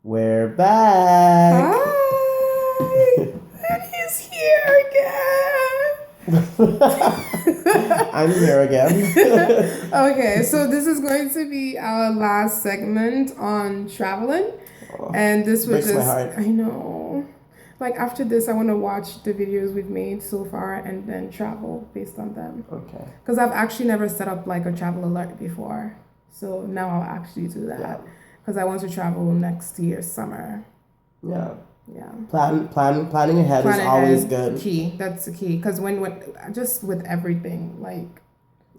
We're back. Hi! And he's here again! I'm here again. Okay, so this is going to be our last segment on traveling. And this was Breaks my just, heart. I know. Like after this, I want to watch the videos we've made so far and then travel based on them. Okay. Because I've actually never set up like a travel alert before. So now I'll actually do that. Because I want to travel next year, summer. Yeah. Yeah. Planning ahead is always good. Key. That's the key. Because when just with everything, like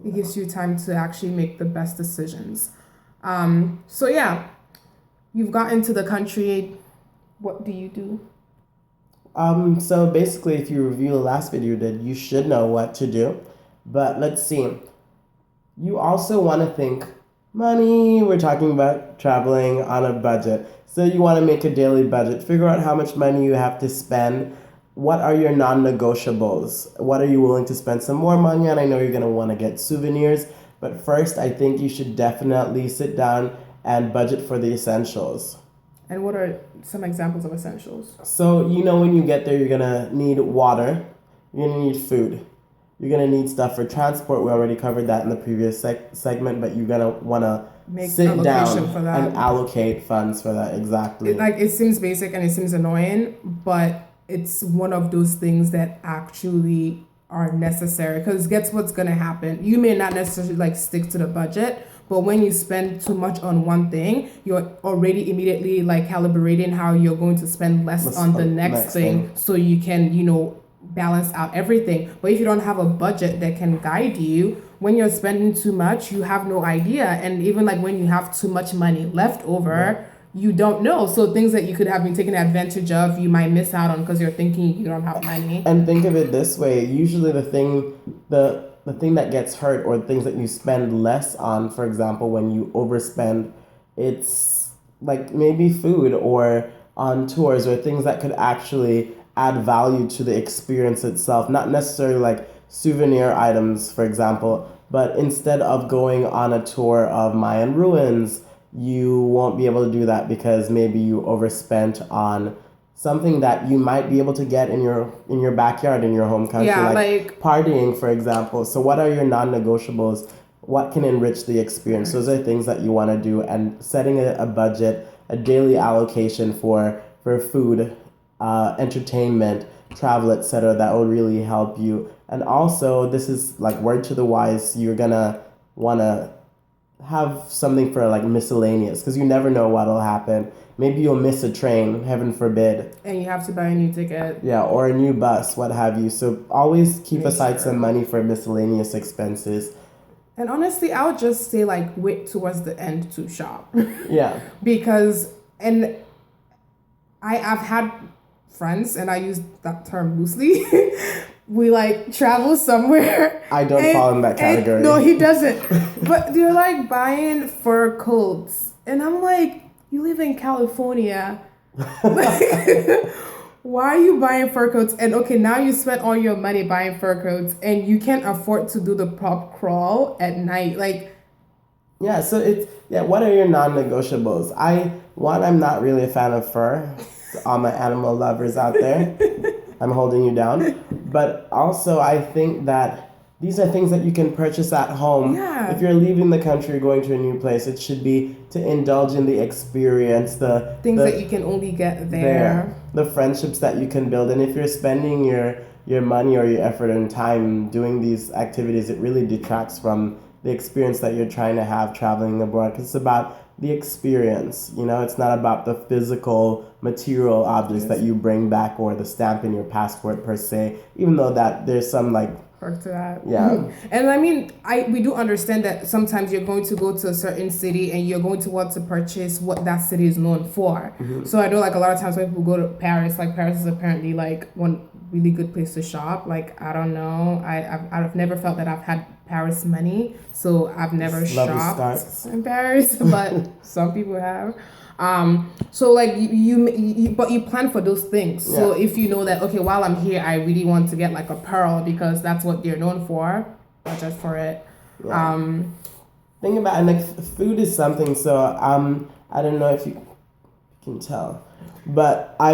it gives you time to actually make the best decisions. So yeah, you've gotten to the country. What do you do? So basically, if you review the last video you did, you should know what to do. But let's see. You also want to think money. We're talking about traveling on a budget. So you want to make a daily budget. Figure out how much money you have to spend. What are your non-negotiables? What are you willing to spend some more money on? I know you're going to want to get souvenirs. But first, I think you should definitely sit down and budget for the essentials. And what are some examples of essentials? So, when you get there, you're going to need water. You're going to need food. You're going to need stuff for transport. We already covered that in the previous segment, but you're going to want to sit down for that. and allocate funds for that. Exactly. It seems basic and it seems annoying, but it's one of those things that actually are necessary. Because guess what's going to happen? You may not necessarily stick to the budget, but when you spend too much on one thing, you're already immediately calibrating how you're going to spend less on the next thing, so you can, balance out everything. But if you don't have a budget that can guide you, when you're spending too much, you have no idea. And even when you have too much money left over, you don't know. So things that you could have been taken advantage of, you might miss out on because you're thinking you don't have money. And think of it this way. Usually the thing that gets hurt, or things that you spend less on, for example, when you overspend, it's maybe food or on tours or things that could actually add value to the experience itself. Not necessarily souvenir items, for example, but instead of going on a tour of Mayan ruins, you won't be able to do that because maybe you overspent on something that you might be able to get in your backyard in your home country, partying, for example. So what are your non-negotiables? What can enrich the experience? Those are things that you want to do, and setting a budget, a daily allocation for food, entertainment, travel, etc. That will really help you. And also, this is word to the wise, you're gonna want to have something for miscellaneous, because you never know what'll happen. Maybe you'll miss a train, heaven forbid, and you have to buy a new ticket. Yeah, or a new bus, what have you. So always keep aside some money for miscellaneous expenses. And honestly, I would just say wait towards the end to shop. Yeah. Because I've had friends, and I use that term loosely. We travel somewhere. I don't fall in that category. No, he doesn't. But they're buying fur coats, and I'm you live in California. Why are you buying fur coats? And okay, now you spent all your money buying fur coats, and you can't afford to do the pub crawl at night. Yeah, so what are your non-negotiables? I'm not really a fan of fur. So all my animal lovers out there, I'm holding you down. But also, I think that these are things that you can purchase at home. Yeah. If you're leaving the country, going to a new place, it should be to indulge in the experience, the things that you can only get there. The friendships that you can build. And if you're spending your money or your effort and time doing these activities, it really detracts from the experience that you're trying to have traveling abroad. Because it's about the experience, it's not about the physical material objects that you bring back, or the stamp in your passport per se, even though that there's some perk to that. Yeah. And I mean, we do understand that sometimes you're going to go to a certain city and you're going to want to purchase what that city is known for. Mm-hmm. So I know a lot of times when people go to Paris, Paris is apparently one really good place to shop. I don't know, I've never felt that I've had Paris money, so I've never shopped in Paris, but some people have. So you plan for those things. Yeah. So if you know that, okay, while I'm here, I really want to get a pearl because that's what they're known for, budget for it. Yeah. Think about it, food is something. So I don't know if you can tell. But I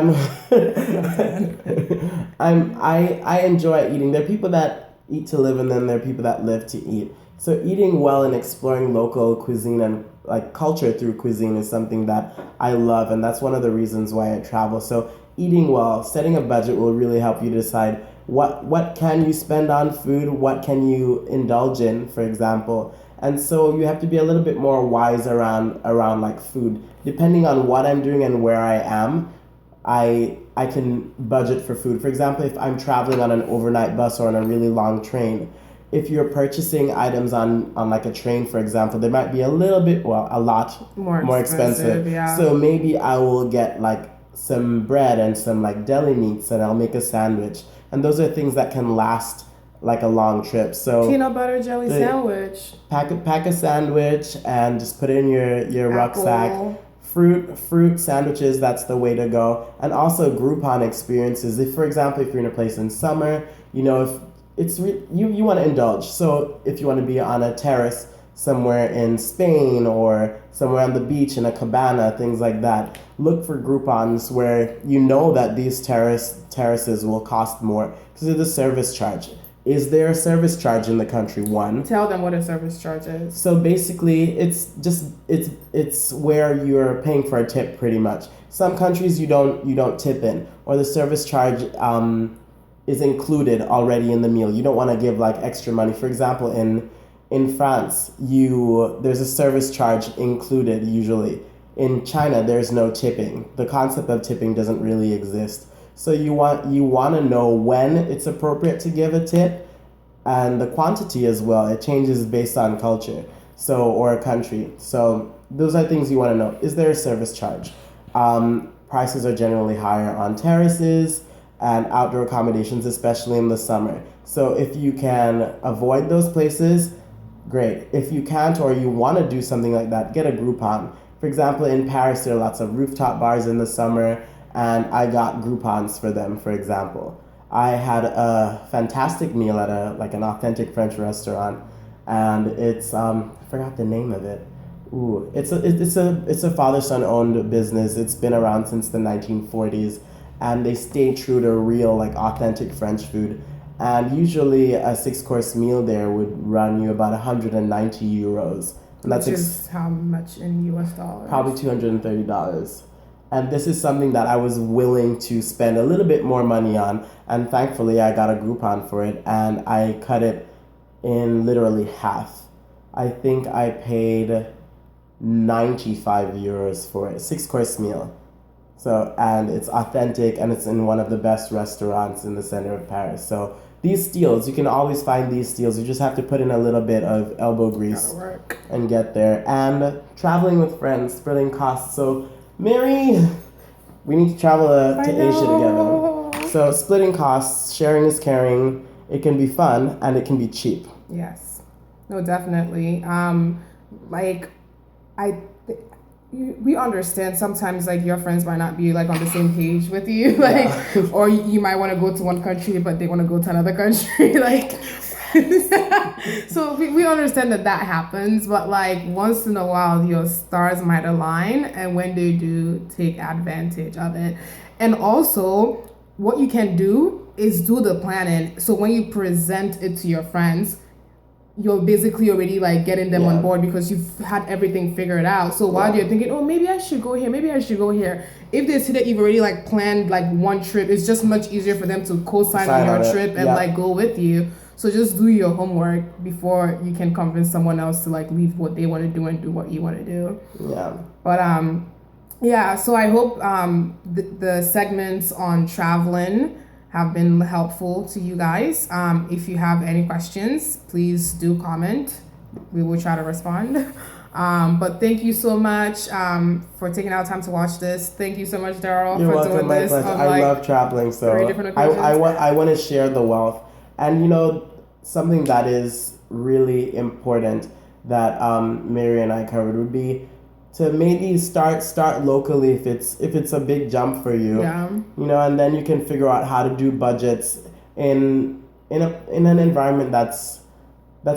enjoy eating. There are people that eat to live, and then there are people that live to eat. So eating well and exploring local cuisine and like culture through cuisine is something that I love, and that's one of the reasons why I travel. So eating well, setting a budget will really help you decide what can you spend on food, what can you indulge in, for example. And so you have to be a little bit more wise around like food. Depending on what I'm doing and where I am, I can budget for food. For example, if I'm traveling on an overnight bus or on a really long train, if you're purchasing items on like a train, for example, they might be a little bit, well, a lot more expensive. Yeah. So maybe I will get like some bread and some like deli meats, and I'll make a sandwich. And those are things that can last like a long trip. So peanut butter jelly sandwich. Pack a sandwich and just put it in your rucksack. Fruit sandwiches, that's the way to go. And also Groupon experiences. If, for example, if you're in a place in summer, you know, if it's you want to indulge. So if you want to be on a terrace somewhere in Spain or somewhere on the beach in a cabana, things like that, look for Groupons where you know that these terraces will cost more because of the service charge. Is there a service charge in the country? One. Tell them what a service charge is. So basically, it's where you're paying for a tip pretty much. Some countries you don't tip in, or the service charge is included already in the meal. You don't want to give like extra money. For example, in France, there's a service charge included usually. In China, there's no tipping. The concept of tipping doesn't really exist. So you want to know when it's appropriate to give a tip, and the quantity as well. It changes based on culture, or a country. So those are things you want to know. Is there a service charge? Prices are generally higher on terraces and outdoor accommodations, especially in the summer. So if you can avoid those places, great. If you can't, or you want to do something like that, get a Groupon. For example, in Paris, there are lots of rooftop bars in the summer, and I got Groupons for them, for example. I had a fantastic meal at an authentic French restaurant, and it's I forgot the name of it. Ooh, it's a father-son owned business. It's been around since the 1940s, and they stay true to real like authentic French food. And usually a 6-course meal there would run you about 190 euros. And that's how much in US dollars? Probably $230. And this is something that I was willing to spend a little bit more money on. And thankfully, I got a Groupon for it, and I cut it in literally half. I think I paid 95 euros for it, 6-course meal. So, and it's authentic, and it's in one of the best restaurants in the center of Paris. So these steals, you can always find these steals. You just have to put in a little bit of elbow grease and get there. And traveling with friends, splitting costs. So Mary, we need to travel to Asia together. So splitting costs, sharing is caring. It can be fun and it can be cheap. Yes, no, definitely. We understand sometimes like your friends might not be like on the same page with you, like, yeah. Or you might want to go to one country but they want to go to another country, like. So we understand that happens, but like once in a while your stars might align, and when they do, take advantage of it. And also what you can do is do the planning, so when you present it to your friends, you're basically already like getting them on board because you've had everything figured out. So while you're thinking, oh, maybe I should go here, maybe I should go here, if they see that you've already like planned like one trip, it's just much easier for them to co-sign on your trip and like go with you. So just do your homework before you can convince someone else to like leave what they want to do and do what you want to do. Yeah. But so I hope the segments on traveling have been helpful to you guys. If you have any questions, please do comment. We will try to respond. But thank you so much for taking out time to watch this. Thank you so much, Daryl, for welcome, doing this. I love traveling, so I want to share the wealth. And you know, something that is really important that Mary and I covered would be to maybe start locally if it's a big jump for you. Yeah. You know, and then you can figure out how to do budgets in an environment that's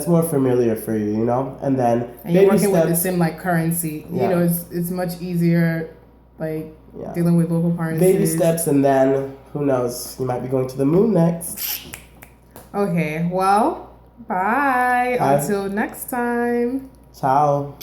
more familiar for you, you know? And then you're working with the same like currency. Yeah. You know, it's much easier like Yeah. dealing with local currencies. Baby steps, and then who knows? You might be going to the moon next. Okay, well, bye. Bye. Until next time. Ciao.